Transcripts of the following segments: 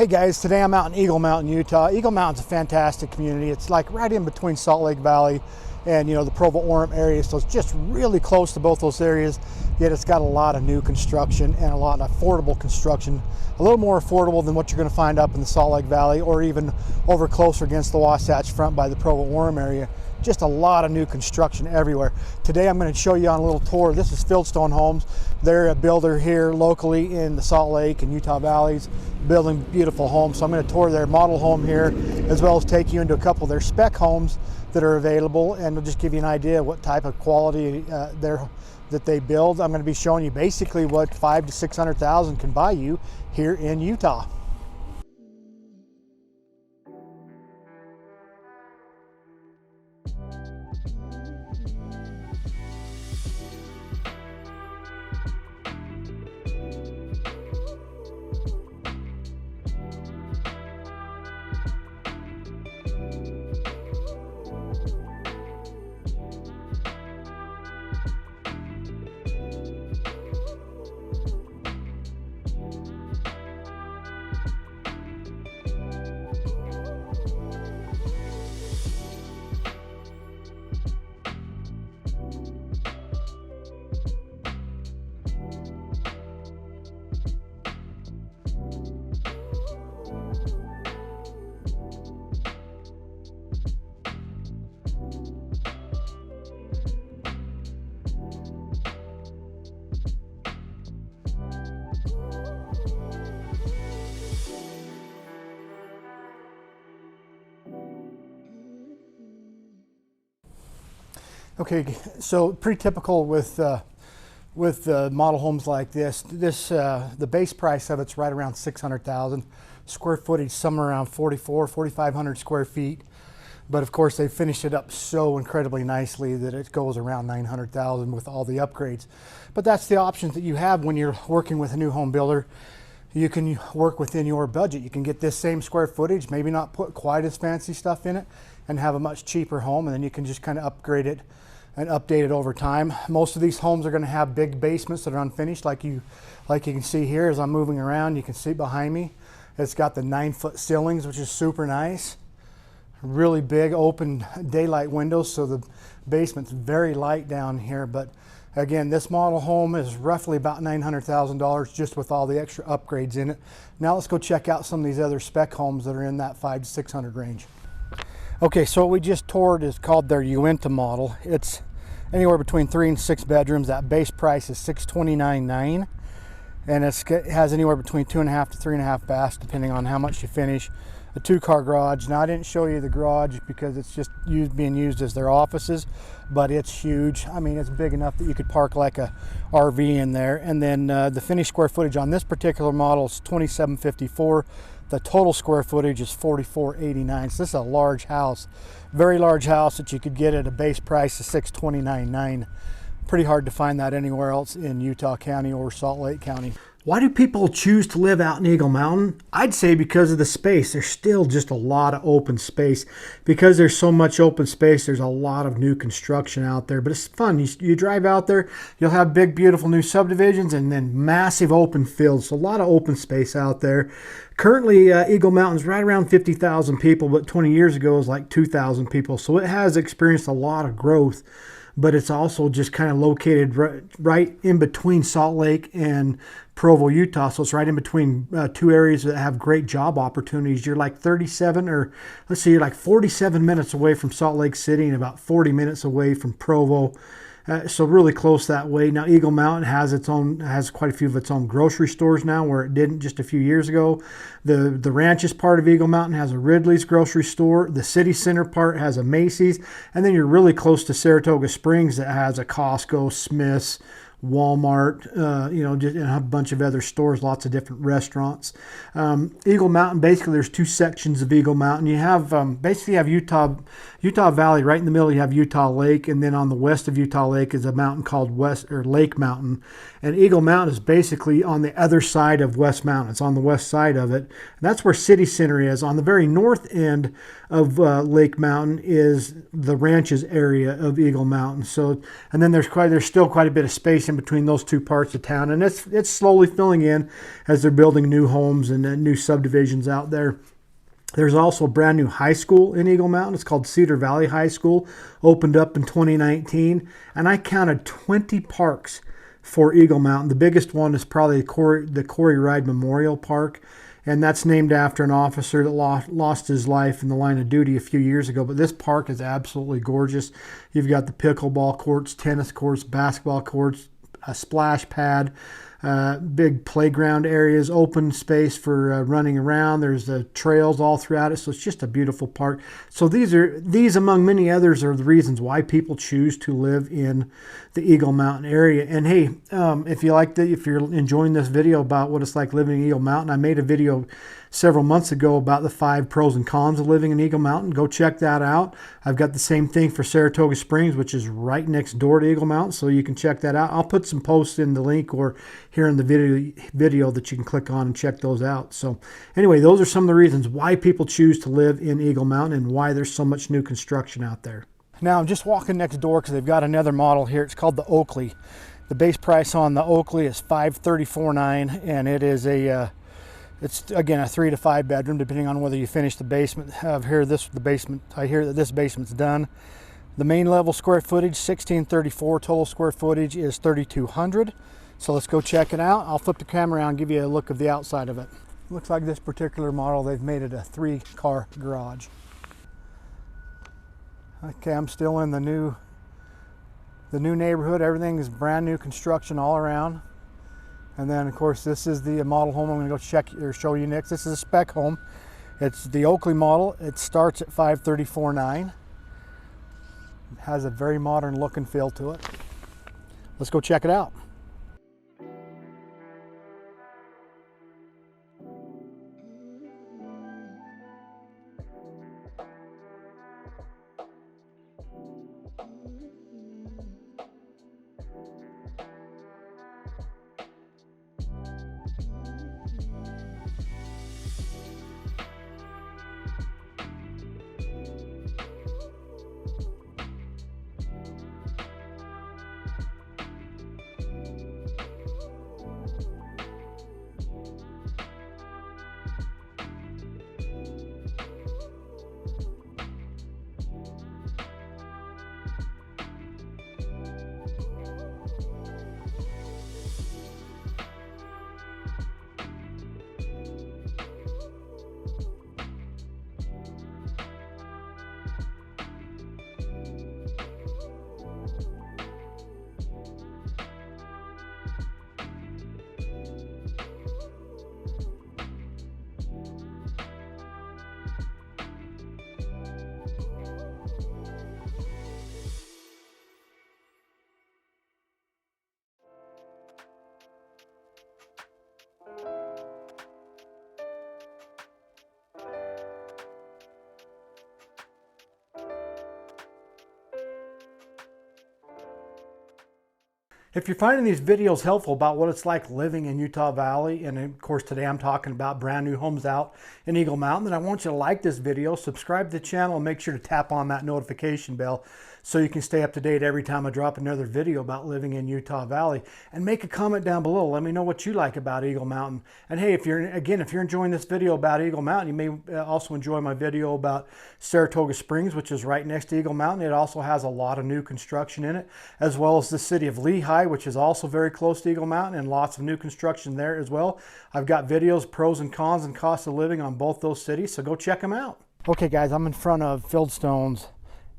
Hey guys, today I'm out in Eagle Mountain, Utah. Eagle Mountain's a fantastic community. It's like right in between Salt Lake Valley and the Provo area, so it's just really close to both those areas. Yet it's got a lot of new construction and a lot of affordable construction, a little more affordable than what you're going to find up in the Salt Lake Valley or even over closer against the Wasatch Front by the Provo area. Just a lot of new construction everywhere. Today I'm going to show you on a little tour. This is Fieldstone Homes. They're a builder here locally in the Salt Lake and Utah Valleys, building beautiful homes. So I'm going to tour their model home here, as well as take you into a couple of their spec homes that are available, and we'll just give you an idea of what type of quality that they build. I'm going to be showing you basically what $500,000 to $600,000 can buy you here in Utah. Okay, so pretty typical with model homes like this. The base price of it's right around $600,000. Square footage somewhere around 4,500 square feet. But of course they finished it up so incredibly nicely that it goes around $900,000 with all the upgrades. But that's the options that you have when you're working with a new home builder. You can work within your budget. You can get this same square footage, maybe not put quite as fancy stuff in it, and have a much cheaper home, and then you can just kind of upgrade it and update it over time. Most of these homes are going to have big basements that are unfinished, like you can see here as I'm moving around. You can see behind me, it's got the 9-foot ceilings, which is super nice. Really big open daylight windows, so the basement's very light down here. But again, this model home is roughly about $900,000 just with all the extra upgrades in it. Now let's go check out some of these other spec homes that are in that $500,000 to $600,000 range. Okay, so what we just toured is called their Uinta model. It's anywhere between 3 and 6 bedrooms. That base price is $629,900, and it has anywhere between 2.5 to 3.5 baths, depending on how much you finish. A 2-car garage. Now I didn't show you the garage because it's just being used as their offices, but it's huge. I mean, it's big enough that you could park like a RV in there. And then the finished square footage on this particular model is 2,754. The total square footage is 4,489. So this is a large house, very large house that you could get at a base price of $629,900. Pretty hard to find that anywhere else in Utah County or Salt Lake County. Why do people choose to live out in Eagle Mountain? I'd say because of the space. There's still just a lot of open space. Because there's so much open space, there's a lot of new construction out there. But it's fun. You drive out there, you'll have big, beautiful new subdivisions and then massive open fields. So a lot of open space out there. Currently, Eagle Mountain's right around 50,000 people, but 20 years ago it was like 2,000 people. So it has experienced a lot of growth. But it's also just kind of located right in between Salt Lake and Provo, Utah. So it's right in between two areas that have great job opportunities. You're like you're like 47 minutes away from Salt Lake City and about 40 minutes away from Provo. So really close that way. Now Eagle Mountain has quite a few of its own grocery stores now, where it didn't just a few years ago. The ranches part of Eagle Mountain has a Ridley's grocery store. The city center part has a Macy's, and then you're really close to Saratoga Springs that has a Costco, Smith's, Walmart, just and a bunch of other stores, lots of different restaurants. Eagle Mountain, basically there's 2 sections of Eagle Mountain. You have basically you have Utah Valley right in the middle. You have Utah Lake, and then on the west of Utah Lake is a mountain called Lake Mountain. And Eagle Mountain is basically on the other side of West Mountain. It's on the west side of it. And that's where City Center is. On the very north end of Lake Mountain is the ranches area of Eagle Mountain. So, and then there's still quite a bit of space in in between those two parts of town, and it's slowly filling in as they're building new homes and new subdivisions out there. There's also a brand new high school in Eagle Mountain. It's called Cedar Valley High School, opened up in 2019, and I counted 20 parks for Eagle Mountain. The biggest one is probably the Corey Ride Memorial Park, and that's named after an officer that lost his life in the line of duty a few years ago. But this park is absolutely gorgeous. You've got the pickleball courts, tennis courts, basketball courts, a splash pad, big playground areas, open space for running around. There's trails all throughout it, so it's just a beautiful park. So these among many others are the reasons why people choose to live in the Eagle Mountain area. And hey, if you're enjoying this video about what it's like living in Eagle Mountain, I made a video several months ago about the 5 pros and cons of living in Eagle Mountain. Go check that out. I've got the same thing for Saratoga Springs, which is right next door to Eagle Mountain, so you can check that out. I'll put some posts in the link or here in the video that you can click on and check those out. So anyway, those are some of the reasons why people choose to live in Eagle Mountain and why there's so much new construction out there. Now I'm just walking next door because they've got another model here. It's called the Oakley. The base price on the Oakley is $534,900, and it is it's again a 3 to 5 bedroom, depending on whether you finish the basement. I hear that this basement's done. The main level square footage 1634. Total square footage is 3,200. So let's go check it out. I'll flip the camera around and give you a look of the outside of it. Looks like this particular model, they've made it a 3-car garage. Okay, I'm still in the new neighborhood. Everything is brand new construction all around. And then of course this is the model home I'm going to go check or show you next. This is a spec home. It's the Oakley model. It starts at $534,900. It has a very modern look and feel to it. Let's go check it out. If you're finding these videos helpful about what it's like living in Utah Valley, and of course today I'm talking about brand new homes out in Eagle Mountain, then I want you to like this video, subscribe to the channel, and make sure to tap on that notification bell so you can stay up to date every time I drop another video about living in Utah Valley. And make a comment down below. Let me know what you like about Eagle Mountain. And hey, if you're enjoying this video about Eagle Mountain, you may also enjoy my video about Saratoga Springs, which is right next to Eagle Mountain. It also has a lot of new construction in it, as well as the city of Lehi, which is also very close to Eagle Mountain, and lots of new construction there as well. I've got videos, pros and cons, and cost of living on both those cities, so go check them out. Okay guys, I'm in front of Fieldstone's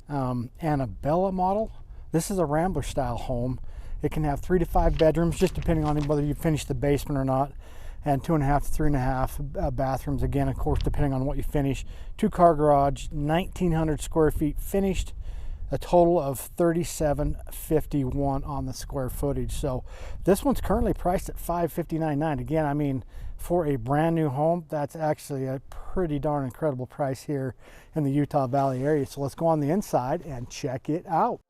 Annabella model. This is a Rambler style home. It can have 3 to 5 bedrooms, just depending on whether you finish the basement or not, and 2.5 to 3.5 bathrooms, again of course depending on what you finish. 2-car garage, 1,900 square feet finished, a total of $3,751 on the square footage. So this one's currently priced at $559,900. Again, I mean, for a brand new home, that's actually a pretty darn incredible price here in the Utah Valley area. So let's go on the inside and check it out.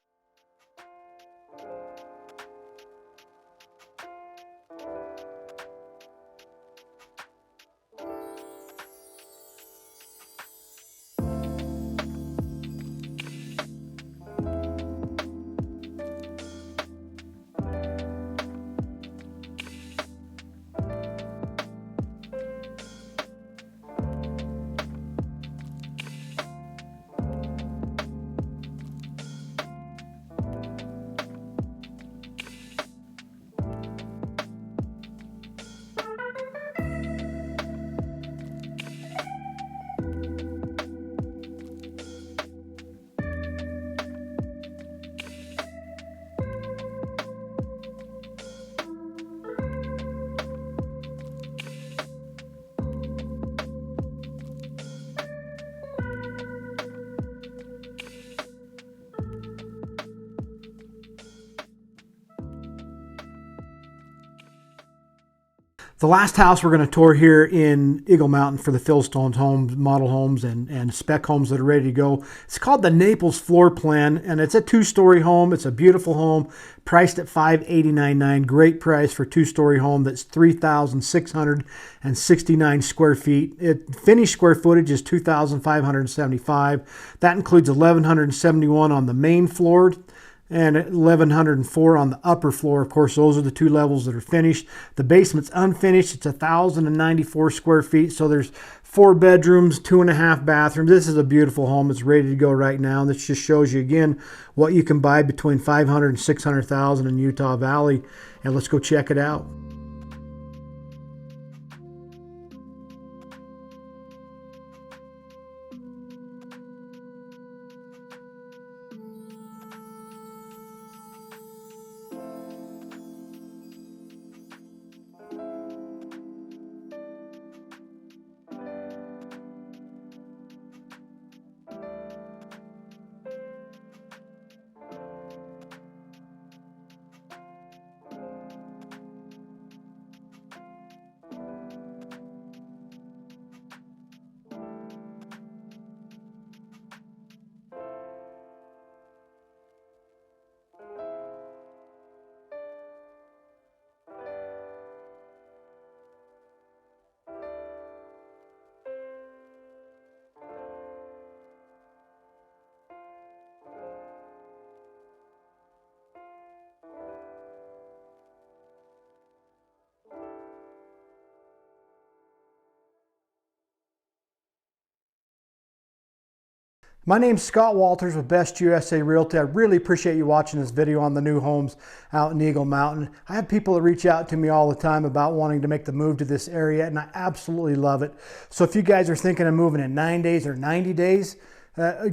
The last house we're going to tour here in Eagle Mountain for the Fieldstone homes, model homes, and spec homes that are ready to go. It's called the Naples Floor Plan, and it's a 2-story home. It's a beautiful home, priced at $589,900. Great price for a 2-story home that's 3,669 square feet. Finished square footage is 2,575. That includes 1,171 on the main floor and 1,104 on the upper floor. Of course, those are the 2 levels that are finished. The basement's unfinished. It's 1,094 square feet. So there's 4 bedrooms, 2.5 bathrooms. This is a beautiful home. It's ready to go right now. And this just shows you again what you can buy between $500,000 and $600,000 in Utah Valley. And let's go check it out. My name's Scott Walters with Best USA Realty. I really appreciate you watching this video on the new homes out in Eagle Mountain. I have people that reach out to me all the time about wanting to make the move to this area, and I absolutely love it. So if you guys are thinking of moving in 9 days or 90 days,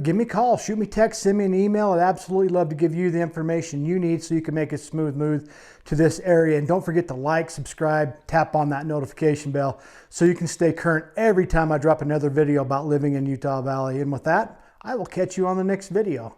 give me a call, shoot me a text, send me an email. I'd absolutely love to give you the information you need so you can make a smooth move to this area. And don't forget to like, subscribe, tap on that notification bell so you can stay current every time I drop another video about living in Utah Valley. And with that, I will catch you on the next video.